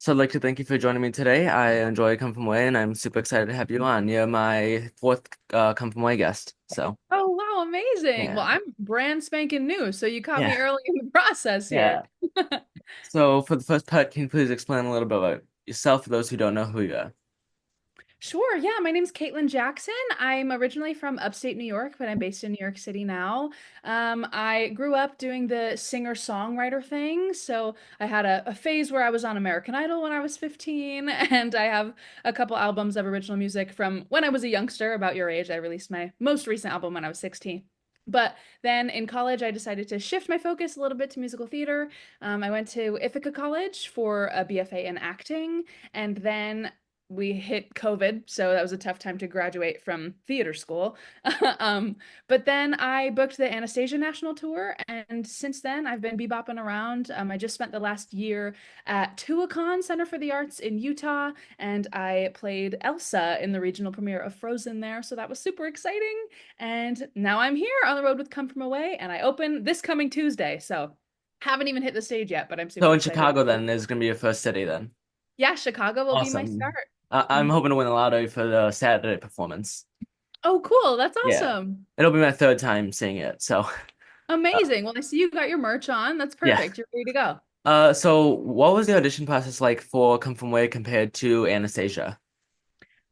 So I'd like to thank you for joining me today. I enjoy Come From Away, and I'm super excited to have you on. You're my fourth Come From Away guest. So Oh, wow, amazing. Well, yeah, I'm brand spanking new, so you caught me yeah, early in the process here. yeah. So for the first part, can you please explain a little bit about yourself for those who don't know who you are? Sure, yeah, my name's Kaitlyn Jackson. I'm originally from upstate New York, but I'm based in New York City now. I grew up doing the singer-songwriter thing, so I had a phase where I was on American Idol when I was 15, and I have a couple albums of original music from when I was a youngster, about your age. I released my most recent album when I was 16. But then in college, I decided to shift my focus a little bit to musical theater. I went to Ithaca College for a BFA in acting, and then we hit COVID, so that was a tough time to graduate from theater school. um, but then I booked the Anastasia National Tour, and since then I've been bebopping around. I just spent the last year at Tuacahn Center for the Arts in Utah, and I played Elsa in the regional premiere of Frozen there, so that was super exciting. And now I'm here on the road with Come From Away, and I open this coming Tuesday, so haven't even hit the stage yet, but I'm So super in excited. Chicago, then is gonna be your first city then. Yeah, Chicago will be my Awesome. start. I'm hoping to win a lottery for the Saturday performance. Oh, cool. That's Yeah, awesome. it'll be my third time seeing it. So Amazing. Well, I see you got your merch on. That's yeah. perfect. You're ready to go. So what was the audition process like for Come From Away compared to Anastasia?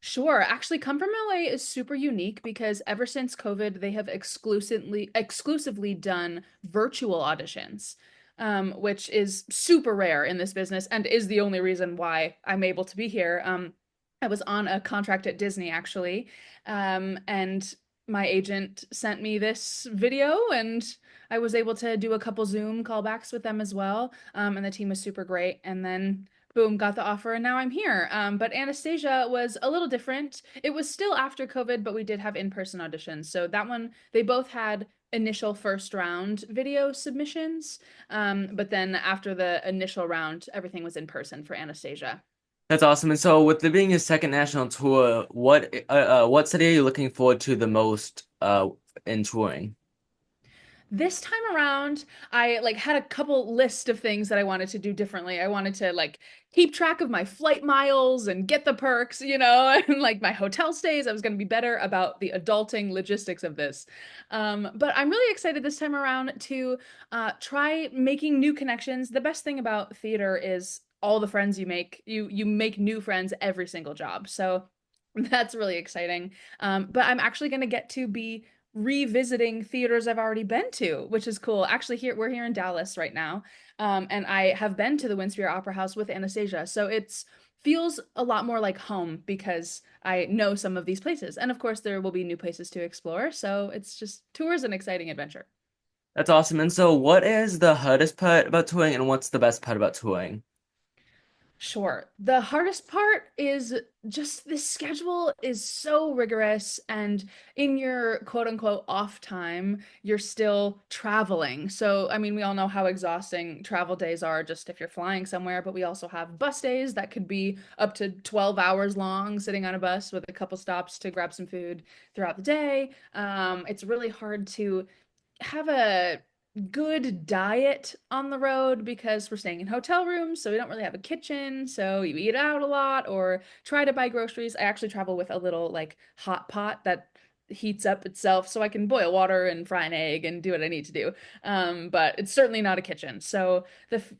Sure. Actually, Come From LA is super unique because ever since COVID, they have exclusively done virtual auditions, which is super rare in this business and is the only reason why I'm able to be here. I was on a contract at Disney actually, and my agent sent me this video, and I was able to do a couple Zoom callbacks with them as well. And the team was super great. And then boom, got the offer, and now I'm here. But Anastasia was a little different. It was still after COVID, but we did have in-person auditions. So that one, they both had initial first round video submissions. But then after the initial round, everything was in person for Anastasia. That's awesome. And so, with there being your second national tour, what city are you looking forward to the most in touring? This time around, I like had a couple list of things that I wanted to do differently. I wanted to like keep track of my flight miles and get the perks, and like my hotel stays. I was going to be better about the adulting logistics of this. But I'm really excited this time around to try making new connections. The best thing about theater is all the friends you make. You make new friends every single job. So that's really exciting. But I'm actually going to get to be revisiting theaters I've already been to, which is cool. Actually, we're here in Dallas right now, and I have been to the Winsphere Opera House with Anastasia, so it's feels a lot more like home because I know some of these places, and of course there will be new places to explore. So it's just tours an exciting adventure. That's awesome. And so, what is the hardest part about touring, and what's the best part about touring? Sure. The hardest part is just the schedule is so rigorous, and in your quote unquote off time, you're still traveling. So, I mean, we all know how exhausting travel days are just if you're flying somewhere, but we also have bus days that could be up to 12 hours long, sitting on a bus with a couple stops to grab some food throughout the day. It's really hard to have a good diet on the road because we're staying in hotel rooms, so we don't really have a kitchen. So you eat out a lot or try to buy groceries. I actually travel with a little like hot pot that heats up itself so I can boil water and fry an egg and do what I need to do. But it's certainly not a kitchen. So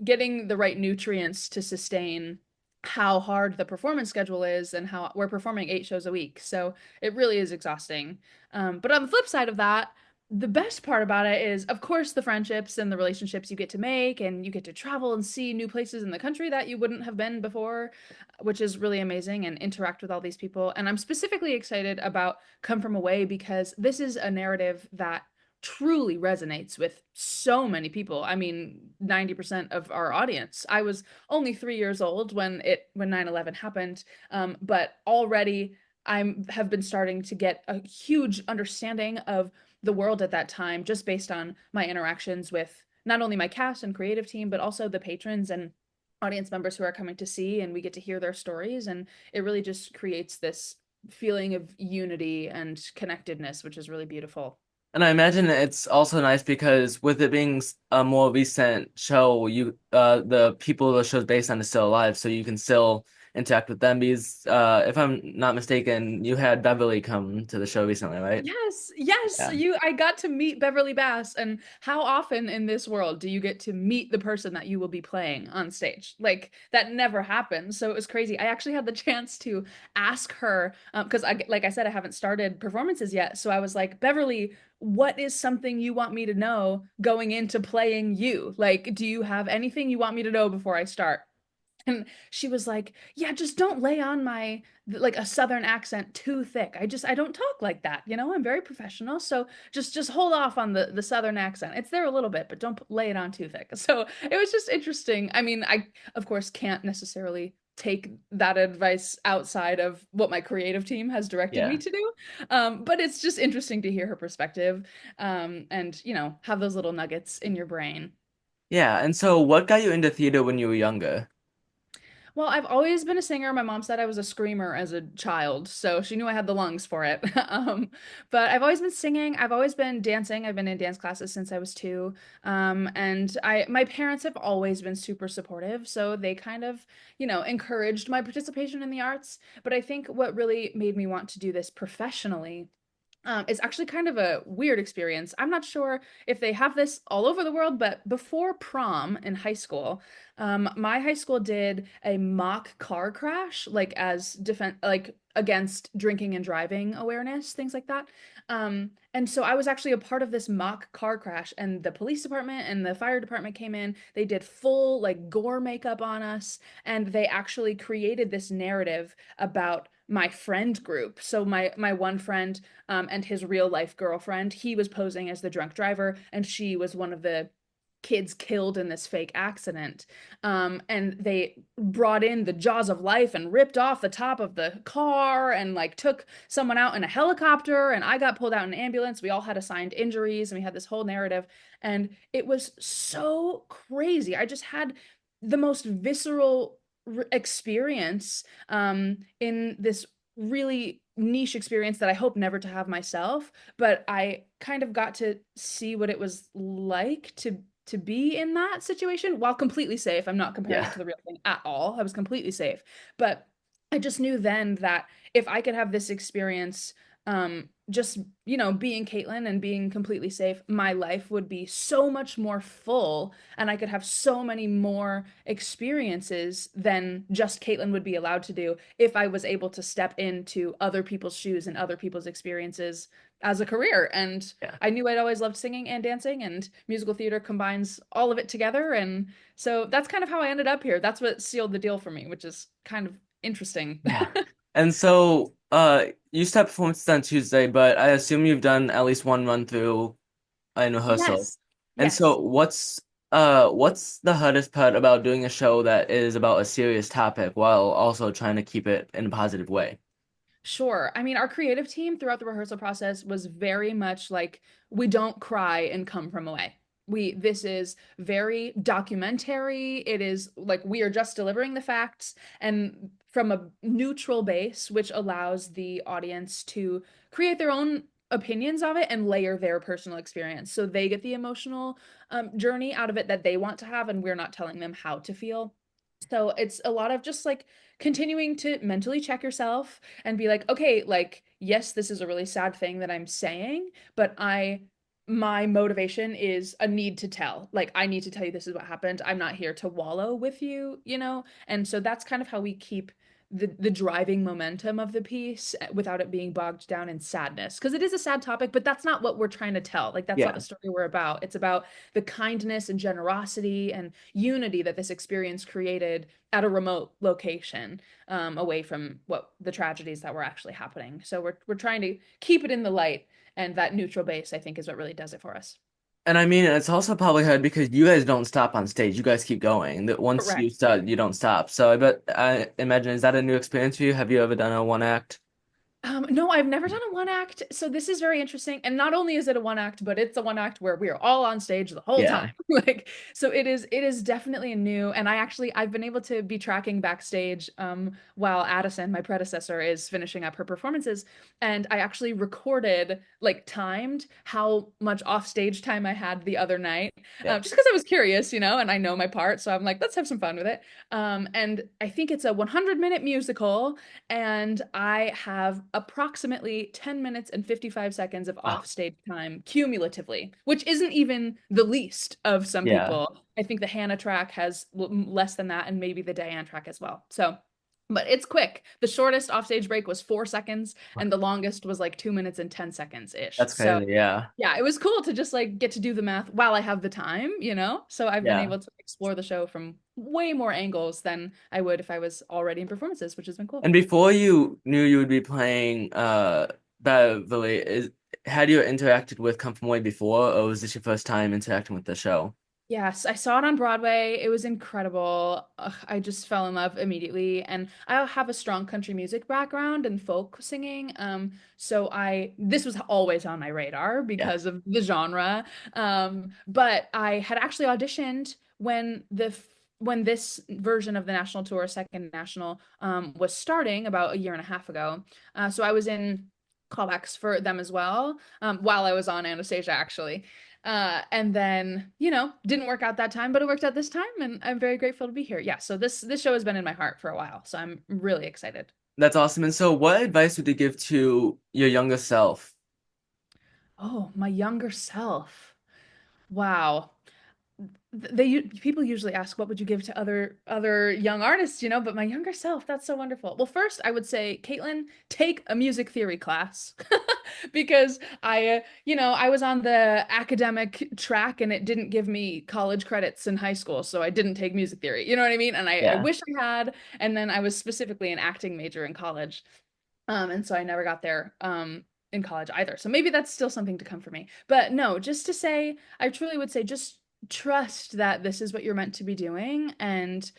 getting the right nutrients to sustain how hard the performance schedule is and how we're performing 8 shows a week. So it really is exhausting. But on the flip side of that, the best part about it is, of course, the friendships and the relationships you get to make, and you get to travel and see new places in the country that you wouldn't have been before, which is really amazing, and interact with all these people. And I'm specifically excited about Come From Away because this is a narrative that truly resonates with so many people. I mean, 90% of our audience. I was only 3 years old when 9/11 happened, but already have been starting to get a huge understanding of the world at that time just based on my interactions with not only my cast and creative team but also the patrons and audience members who are coming to see, and we get to hear their stories, and it really just creates this feeling of unity and connectedness, which is really beautiful. And I imagine it's also nice because with it being a more recent show, the people the show's based on is still alive, so you can still interact with them. Because if I'm not mistaken, you had Beverly come to the show recently, right? Yes, yes, Yeah. I got to meet Beverly Bass, and how often in this world do you get to meet the person that you will be playing on stage? Like that never happens. So it was crazy. I actually had the chance to ask her because like I said, I haven't started performances yet. So I was like, Beverly, what is something you want me to know going into playing you? Like, do you have anything you want me to know before I start? And she was like, "Yeah, just don't lay on my like a southern accent too thick. I don't talk like that, you know? I'm very professional, so just hold off on the southern accent. It's there a little bit, but don't lay it on too thick." So it was just interesting. I mean, I of course can't necessarily take that advice outside of what my creative team has directed me Yeah. to do. But it's just interesting to hear her perspective, and have those little nuggets in your brain. Yeah. And so what got you into theater when you were younger? Well, I've always been a singer. My mom said I was a screamer as a child, so she knew I had the lungs for it. But I've always been singing. I've always been dancing. I've been in dance classes since I was two. And my parents have always been super supportive, so they kind of, encouraged my participation in the arts. But I think what really made me want to do this professionally it's actually kind of a weird experience. I'm not sure if they have this all over the world, but before prom in high school, my high school did a mock car crash, like as defense, like against drinking and driving awareness, things like that. And so I was actually a part of this mock car crash, and the police department and the fire department came in. They did full like gore makeup on us, and they actually created this narrative about my friend group. So my one friend and his real life girlfriend. He was posing as the drunk driver, and she was one of the kids killed in this fake accident. And they brought in the jaws of life and ripped off the top of the car and like took someone out in a helicopter. And I got pulled out in an ambulance. We all had assigned injuries and we had this whole narrative. And it was so crazy. I just had the most visceral experience in this really niche experience that I hope never to have myself, but I kind of got to see what it was like to be in that situation while completely safe. I'm not comparing it Yeah. to the real thing at all. I was completely safe. But I just knew then that if I could have this experience just being Kaitlyn and being completely safe, my life would be so much more full and I could have so many more experiences than just Kaitlyn would be allowed to do if I was able to step into other people's shoes and other people's experiences as a career. And Yeah. I knew I'd always loved singing and dancing, and musical theater combines all of it together. And so that's kind of how I ended up here. That's what sealed the deal for me, which is kind of interesting. Yeah. And so you start performances on Tuesday, but I assume you've done at least one run through in rehearsal. Yes. And so Yes. what's the hardest part about doing a show that is about a serious topic while also trying to keep it in a positive way? Sure. I mean, our creative team throughout the rehearsal process was very much like we don't cry and come from away. This is very documentary. It is like we are just delivering the facts and from a neutral base, which allows the audience to create their own opinions of it and layer their personal experience. So they get the emotional journey out of it that they want to have, and we're not telling them how to feel. So it's a lot of just like continuing to mentally check yourself and be like, okay, like, yes, this is a really sad thing that I'm saying, but my motivation is a need to tell. Like, I need to tell you this is what happened. I'm not here to wallow with you, you know? And so that's kind of how we keep the driving momentum of the piece without it being bogged down in sadness. Because it is a sad topic, but that's not what we're trying to tell. Like, that's not the Yeah. story we're about. It's about the kindness and generosity and unity that this experience created at a remote location, away from what the tragedies that were actually happening. So we're trying to keep it in the light, and that neutral base, I think, is what really does it for us. And I mean, it's also probably hard because you guys don't stop on stage. You guys keep going. That once you Correct. start, you don't stop. So I imagine, is that a new experience for you? Have you ever done a one act? No, I've never done a one act. So this is very interesting. And not only is it a one act, but it's a one act where we are all on stage the whole Yeah. time. Like, so it is definitely a new, and I've been able to be tracking backstage while Addison, my predecessor, is finishing up her performances. And I actually recorded, like timed how much off stage time I had the other night. Yeah. Just because I was curious, and I know my part. So I'm like, let's have some fun with it. And I think it's a 100-minute musical and I have approximately 10 minutes and 55 seconds of Oh, offstage time cumulatively, which isn't even the least of some yeah. people. I think the Hannah track has less than that, and maybe the Diane track as well. So, but it's quick. The shortest offstage break was 4 seconds, and the longest was like 2 minutes and 10 seconds ish. That's So, crazy. Yeah. yeah, it was cool to just like get to do the math while I have the time. So I've been Yeah. able to explore the show from way more angles than I would if I was already in performances, which has been cool. And before you knew you would be playing Beverly, had you interacted with Come From Away before, or was this your first time interacting with the show? Yes, I saw it on Broadway. It was incredible. Ugh, I just fell in love immediately. And I have a strong country music background and folk singing. So this was always on my radar Yeah. because of the genre. But I had actually auditioned when this version of the national tour, second national, was starting about a year and a half ago. So I was in callbacks for them as well, while I was on Anastasia, actually. And then, didn't work out that time, but it worked out this time, and I'm very grateful to be here. Yeah, so this show has been in my heart for a while, so I'm really excited. That's awesome. And so, what advice would you give to your younger self? Oh, my younger self. Wow. People usually ask what would you give to other young artists, but my younger self, that's so wonderful. Well, first I would say, Kaitlyn, take a music theory class because I was on the academic track and it didn't give me college credits in high school, so I didn't take music theory. You know what I mean? And I Yeah. wish I had. And then I was specifically an acting major in college. And so I never got there in college either. So maybe that's still something to come for me. But no, just to say, I truly would say just trust that this is what you're meant to be doing, and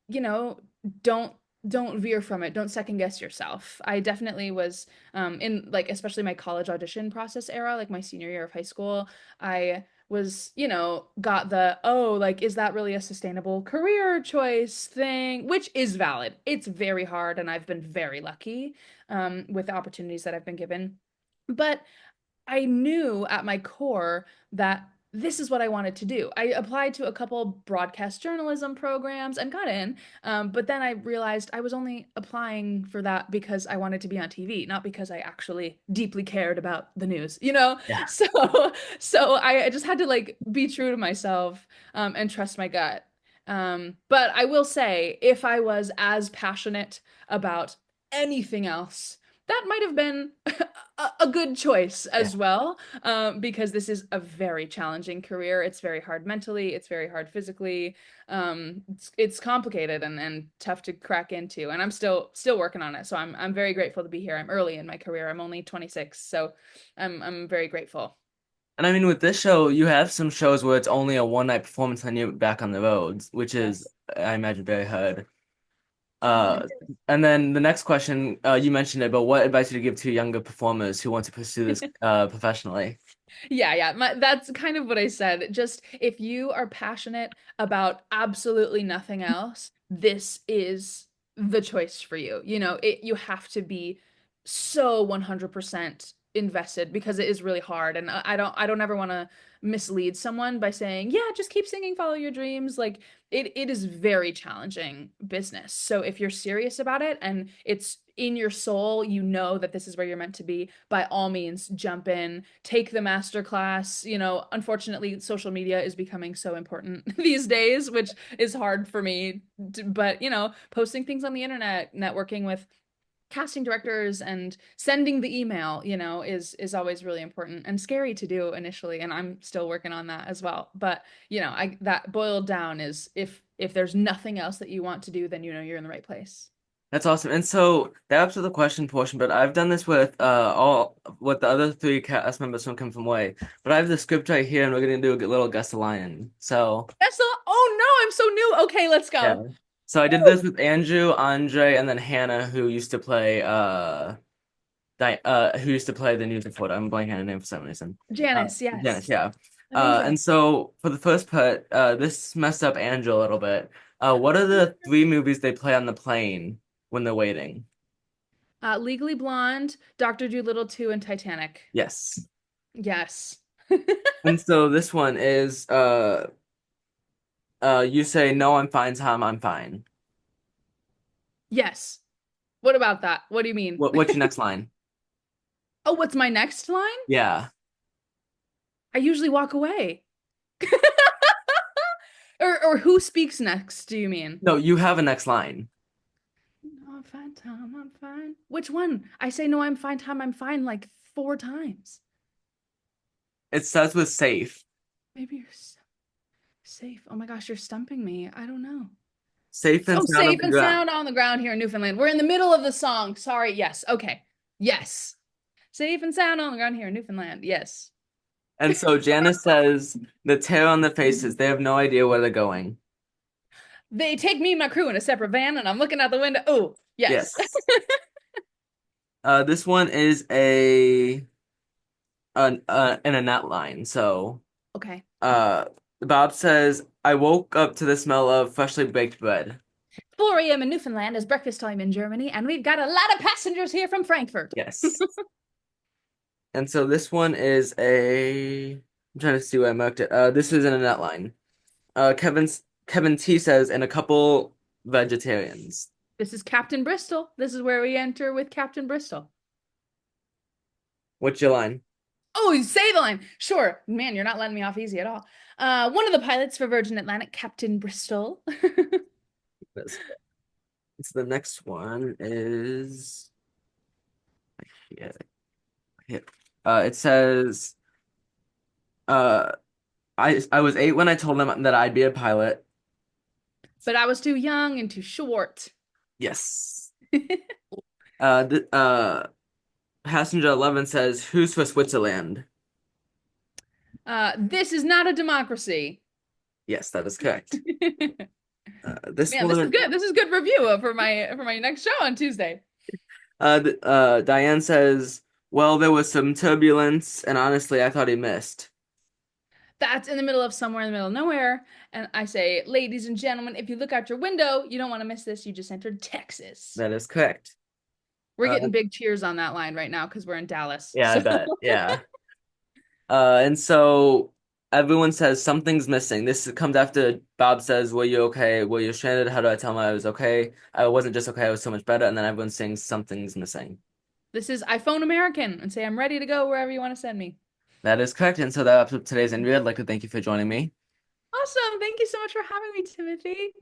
you know, don't don't veer from it. Don't second guess yourself. I definitely was in, like, especially my college audition process era, like my senior year of high school, I was, got the, oh, like, is that really a sustainable career choice thing, which is valid. It's very hard, and I've been very lucky with the opportunities that I've been given. But I knew at my core that this is what I wanted to do. I applied to a couple broadcast journalism programs and got in, but then I realized I was only applying for that because I wanted to be on TV, not because I actually deeply cared about the news. Yeah. So, so I just had to like be true to myself, and trust my gut. But I will say, if I was as passionate about anything else, that might have been a good choice Yeah. as well, because this is a very challenging career. It's very hard mentally, it's very hard physically. It's complicated and tough to crack into, and I'm still working on it. So I'm very grateful to be here. I'm early in my career. I'm only 26, so I'm very grateful. And I mean, with this show, you have some shows where it's only a one night performance and you're back on the roads, which is, Yes. I imagine, very hard. Yeah. Uh, and then the next question, you mentioned it, but what advice would you give to younger performers who want to pursue this professionally? Yeah. That's kind of what I said. Just if you are passionate about absolutely nothing else, this is the choice for you. You have to be so 100% invested because it is really hard. And I don't ever want to mislead someone by saying, yeah, just keep singing, follow your dreams. Like, it is very challenging business. So if you're serious about it and it's in your soul, you know that this is where you're meant to be, by all means, jump in, take the master class. Unfortunately, social media is becoming so important these days, which is hard for me. But, posting things on the internet, networking with casting directors and sending the email, is always really important and scary to do initially, and I'm still working on that as well. But, I that boiled down is, if there's nothing else that you want to do, then you're in the right place. That's awesome. And so that's the question portion, but I've done this with all with the other three cast members from Come From Away. But I have the script right here, and we're gonna do a little guess the lion. So That's the Oh no, I'm so new. Okay, let's yeah. go. So I did Woo! this with Andrew, Andre, and then Hannah, who used to play who used to play the news reporter. I'm blanking on her name for some reason. Janice, Janice, yes. yeah. Amazing. And so for the first part, this messed up Andrew a little bit. What are the three movies they play on the plane when they're waiting? Legally Blonde, Dr. Dolittle 2, and Titanic. Yes. Yes. And so this one is you say no, I'm fine, Tom, I'm fine. Yes. What about that? What do you mean? What's your next line? Oh, what's my next line? Yeah. I usually walk away. Or who speaks next, do you mean? No, you have a next line. No, I'm fine, Tom, I'm fine. Which one? I say no, I'm fine, Tom, I'm fine like 4 times. It starts with safe. Maybe you're safe. Oh my gosh, you're stumping me. I don't know. Safe and So sound on safe the and ground. sound on the ground here in Newfoundland. We're in the middle of the song. Sorry. Yes. Okay. Yes. Safe and sound on the ground here in Newfoundland. Yes. And so Janice says the tear on the faces, they have no idea where they're going. They take me and my crew in a separate van, and I'm looking out the window. Oh, yes. Yes. This one is in a net line. So Okay. uh Bob says, I woke up to the smell of freshly baked bread. 4 a.m. in Newfoundland is breakfast time in Germany, and we've got a lot of passengers here from Frankfurt. Yes. And so this one is I'm trying to see where I marked it. This is in a net line. Kevin T says, and a couple vegetarians. This is Captain Bristol. This is where we enter with Captain Bristol. What's your line? Oh, you say the line. Sure. Man, you're not letting me off easy at all. One of the pilots for Virgin Atlantic, Captain Bristol. This. So the next one is yeah, yeah. It says, uh, I was 8 when I told them that I'd be a pilot. But I was too young and too short. Yes. Passenger 11 says, "Who's for Switzerland?" This is not a democracy. Yes, that is correct. This Man, this is one, good. This is good review for my next show on Tuesday. Diane says, "Well, there was some turbulence, and honestly, I thought he missed." That's in the middle of somewhere in the middle of nowhere. And I say, ladies and gentlemen, if you look out your window, you don't want to miss this. You just entered Texas. That is correct. We're Uh, getting big cheers on that line right now because we're in Dallas. yeah, I So bet. Yeah. And so everyone says something's missing. This comes after Bob says, "Were you okay? Were you stranded? How do I tell him I was okay? I wasn't just okay, I was so much better." And then everyone sings something's missing. this is iPhone American and say, I'm ready to go wherever you want to send me. That is correct. And so that wraps up today's interview. I'd like to thank you for joining me. Awesome. Thank you so much for having me, Timothy.